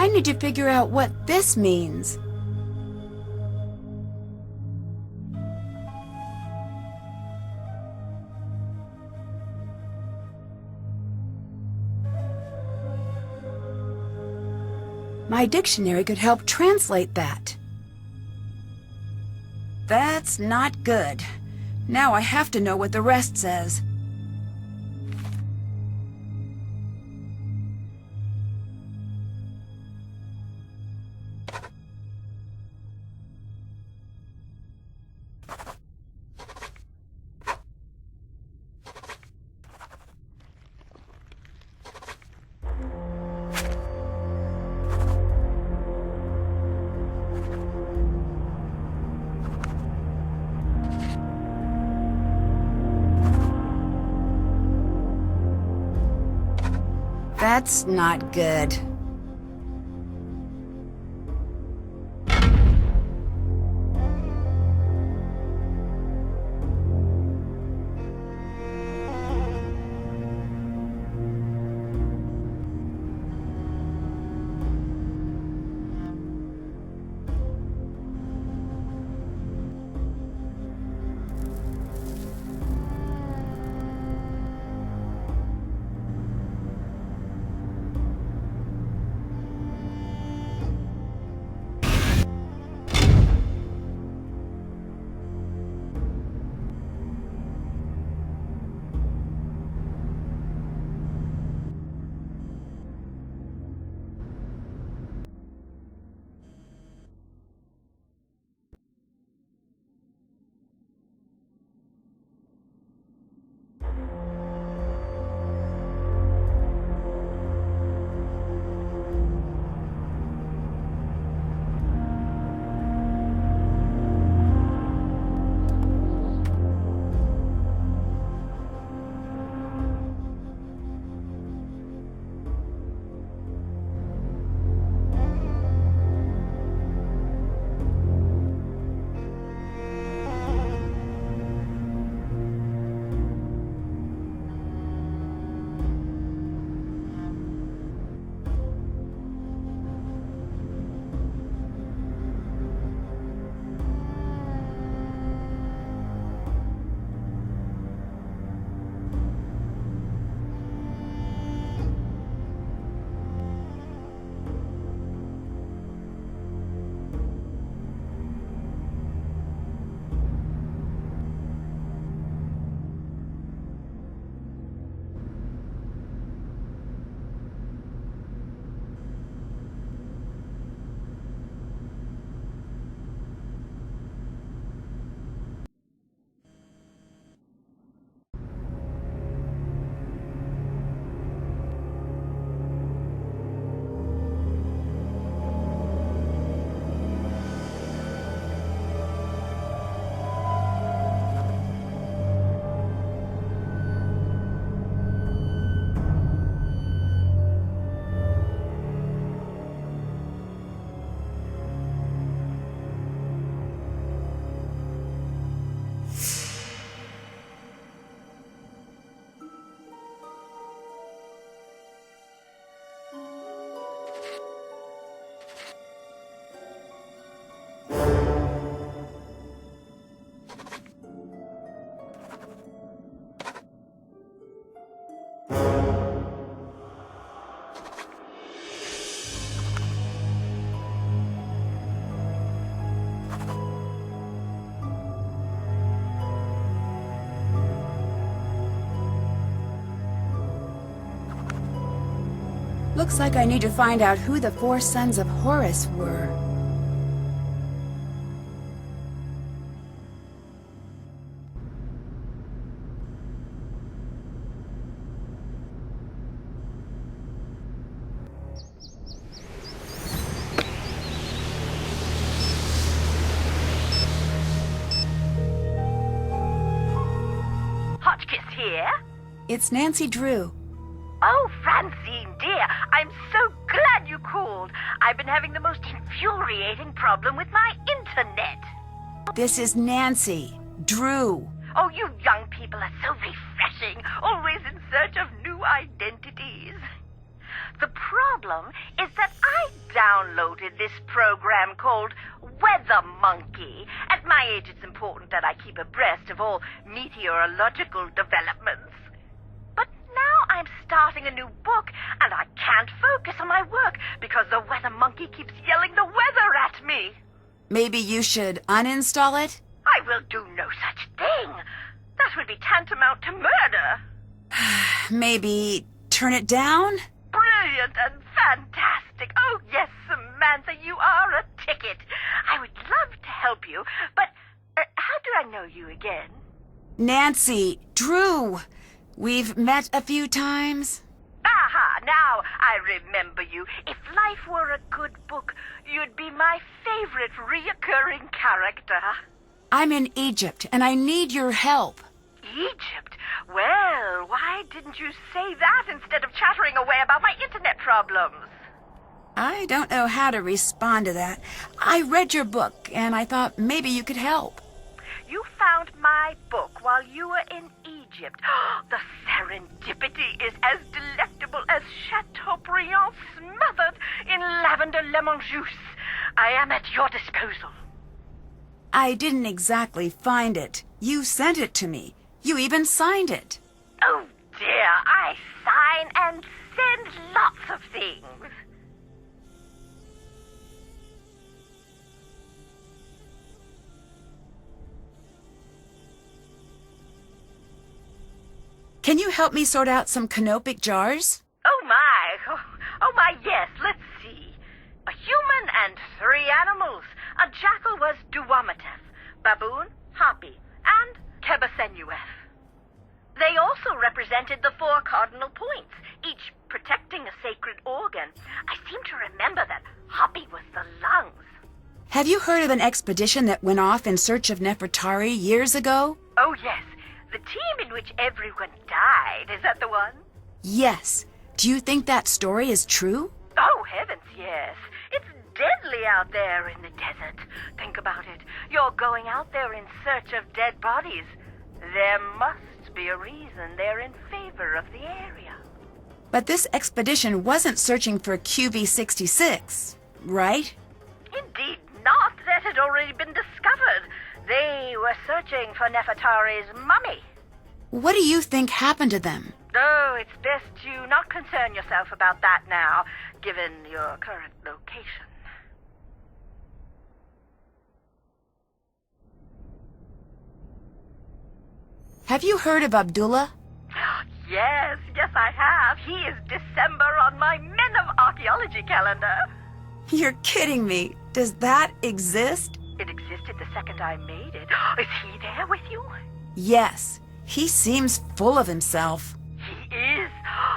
I need to figure out what this means. My dictionary could help translate that. That's not good. Now I have to know what the rest says. That's not good. Looks like I need to find out who the four sons of Horus were. Hotchkiss here? It's Nancy Drew. Oh, Francine, dear, I'm so glad you called. I've been having the most infuriating problem with my internet. This is Nancy Drew. Oh, you young people are so refreshing, always in search of new identities. The problem is that I downloaded this program called Weather Monkey. At my age, it's important that I keep abreast of all meteorological developments. But now I'm starting a new book, and I can't focus on my work because the Weather Monkey keeps yelling the weather at me. Maybe you should uninstall it? I will do no such thing. That would be tantamount to murder. Maybe turn it down? Brilliant and fantastic. Oh, yes, Samantha, you are a ticket. I would love to help you, but how do I know you again? Nancy, Drew. We've met a few times. Aha, now I remember you. If life were a good book, you'd be my favorite reoccurring character. I'm in Egypt, and I need your help. Egypt? Well, why didn't you say that instead of chattering away about my internet problems? I don't know how to respond to that. I read your book, and I thought maybe you could help. You found my book while you were in Egypt. The serendipity is as delectable as Chateaubriand smothered in lavender lemon juice. I am at your disposal. I didn't exactly find it. You sent it to me. You even signed it. Oh, dear, I sign and send lots of things. Can you help me sort out some canopic jars? Oh, my, yes, let's see. A human and 3 animals. A jackal was Duwamatef, baboon, Hapi, and Kebasenuef. They also represented the 4 cardinal points, each protecting a sacred organ. I seem to remember that Hapi was the lungs. Have you heard of an expedition that went off in search of Nefertari years ago? Oh, yes. The team in which everyone died. Is that the one? Yes. Do you think that story is true? Oh, heavens, yes. It's deadly out there in the desert. Think about it. You're going out there in search of dead bodies. There must be a reason they're in favor of the area. But this expedition wasn't searching for QV66, right? Indeed not. That had already been discovered. They were searching for Nefertari's mummy. What do you think happened to them? Oh, it's best you not concern yourself about that now, given your current location. Have you heard of Abdullah? Yes, I have. He is December on my Men of Archaeology calendar. You're kidding me. Does that exist? It existed the second I made it. Is he there with you? Yes. He seems full of himself. He is.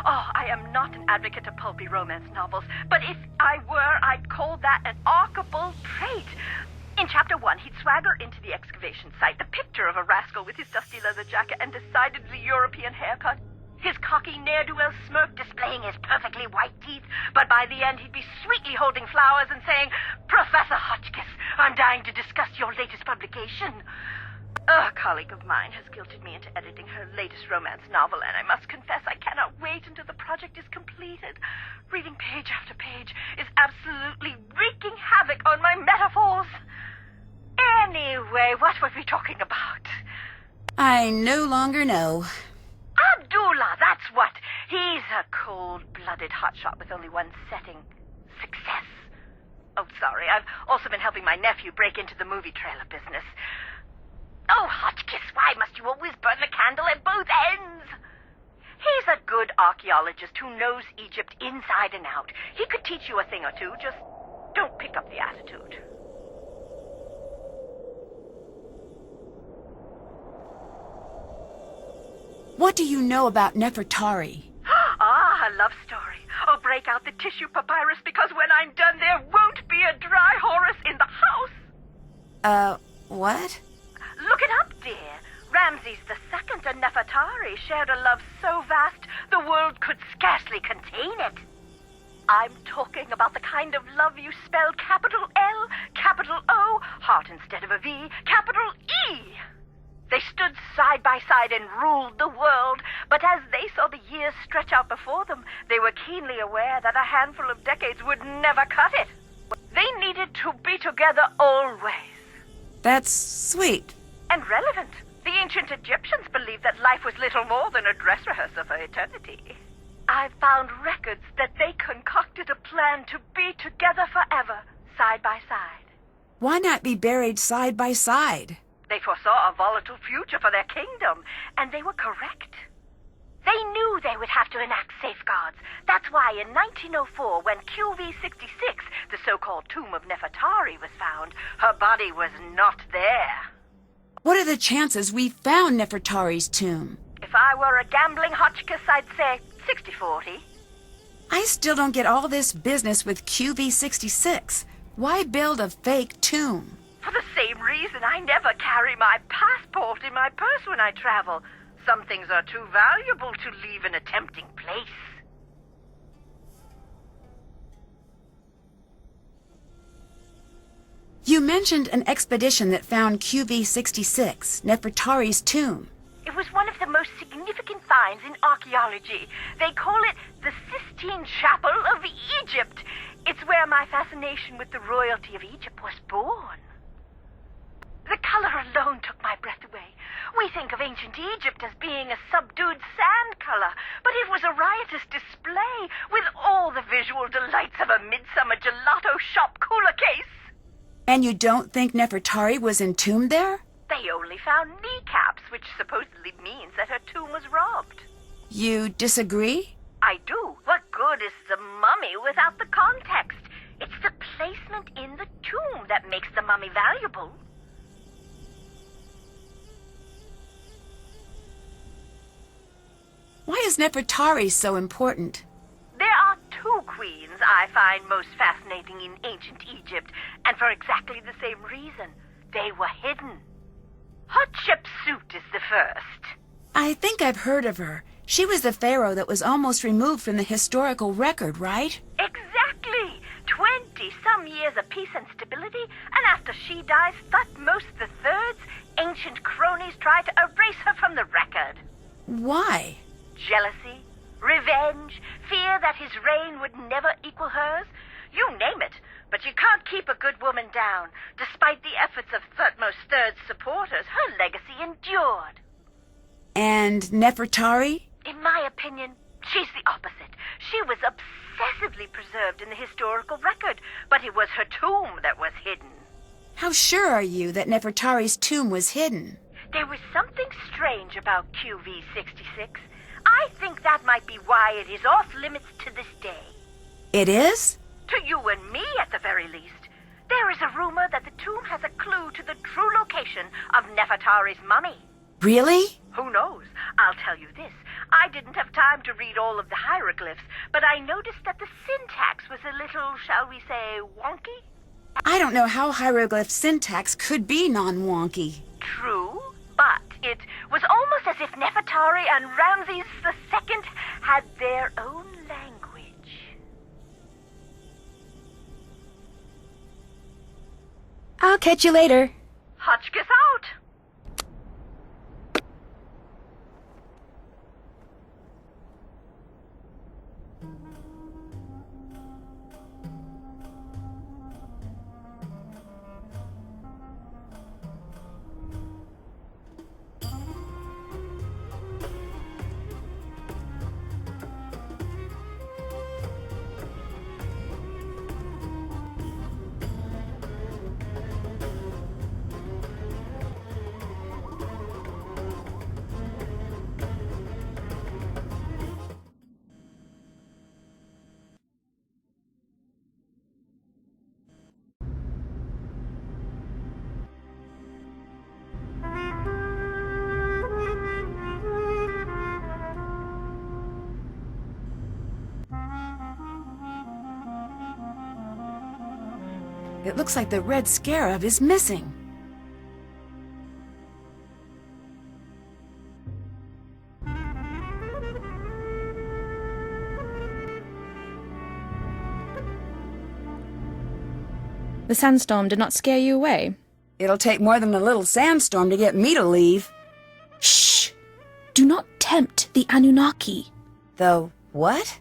Oh, I am not an advocate of pulpy romance novels, but if I were, I'd call that an archable trait. In Chapter 1, he'd swagger into the excavation site, the picture of a rascal with his dusty leather jacket and decidedly European haircut. His cocky ne'er-do-well smirk displaying his perfectly white teeth, but by the end he'd be sweetly holding flowers and saying, "Professor Hotchkiss, I'm dying to discuss your latest publication." A colleague of mine has guilted me into editing her latest romance novel, and I must confess I cannot wait until the project is completed. Reading page after page is absolutely wreaking havoc on my metaphors. Anyway, what were we talking about? I no longer know. Abdullah, that's what. He's a cold-blooded hotshot with only one setting. Success. Oh, sorry, I've also been helping my nephew break into the movie trailer business. Oh, Hotchkiss, why must you always burn the candle at both ends? He's a good archaeologist who knows Egypt inside and out. He could teach you a thing or two, just don't pick up the attitude. What do you know about Nefertari? A love story. Oh, break out the tissue papyrus, because when I'm done, there won't be a dry Horus in the house. What? Look it up, dear. Ramses II and Nefertari shared a love so vast, the world could scarcely contain it. I'm talking about the kind of love you spell capital L, capital O, heart instead of a V, capital E. They stood side by side and ruled the world, but as they saw the years stretch out before them, they were keenly aware that a handful of decades would never cut it. They needed to be together always. That's sweet. And relevant. The ancient Egyptians believed that life was little more than a dress rehearsal for eternity. I've found records that they concocted a plan to be together forever, side by side. Why not be buried side by side? They foresaw a volatile future for their kingdom, and they were correct. They knew they would have to enact safeguards. That's why in 1904, when QV-66, the so-called tomb of Nefertari, was found, her body was not there. What are the chances we found Nefertari's tomb? If I were a gambling Hotchkiss, I'd say 60-40. I still don't get all this business with QV-66. Why build a fake tomb? For the same reason I never carry my passport in my purse when I travel. Some things are too valuable to leave in a tempting place. You mentioned an expedition that found QV-66, Nefertari's tomb. It was one of the most significant finds in archaeology. They call it the Sistine Chapel of Egypt. It's where my fascination with the royalty of Egypt was born. The color alone took my breath away. We think of ancient Egypt as being a subdued sand color, but it was a riotous display with all the visual delights of a midsummer gelato shop cooler case. And you don't think Nefertari was entombed there? They only found kneecaps, which supposedly means that her tomb was robbed. You disagree? I do. What good is the mummy without the context? It's the placement in the tomb that makes the mummy valuable. Why is Nefertari so important? There are two queens I find most fascinating in ancient Egypt, and for exactly the same reason. They were hidden. Hatshepsut is the first. I think I've heard of her. She was the pharaoh that was almost removed from the historical record, right? Exactly. 20-some years of peace and stability, and after she dies, Thutmose III's ancient cronies try to erase her from the record. Why? Jealousy, revenge, fear that his reign would never equal hers. You name it, but you can't keep a good woman down. Despite the efforts of Thutmose III's supporters, her legacy endured. And Nefertari? In my opinion, she's the opposite. She was obsessively preserved in the historical record, but it was her tomb that was hidden. How sure are you that Nefertari's tomb was hidden? There was something strange about QV-66. I think that might be why it is off limits to this day. It is? To you and me, at the very least. There is a rumor that the tomb has a clue to the true location of Nefertari's mummy. Really? Who knows? I'll tell you this. I didn't have time to read all of the hieroglyphs, but I noticed that the syntax was a little, shall we say, wonky? I don't know how hieroglyph syntax could be non-wonky. True, but it was almost as if Nefertari and Ramses II had their own language. I'll catch you later. Hotchkiss out! It looks like the red scarab is missing. The sandstorm did not scare you away? It'll take more than a little sandstorm to get me to leave. tempt the Anunnaki. The what?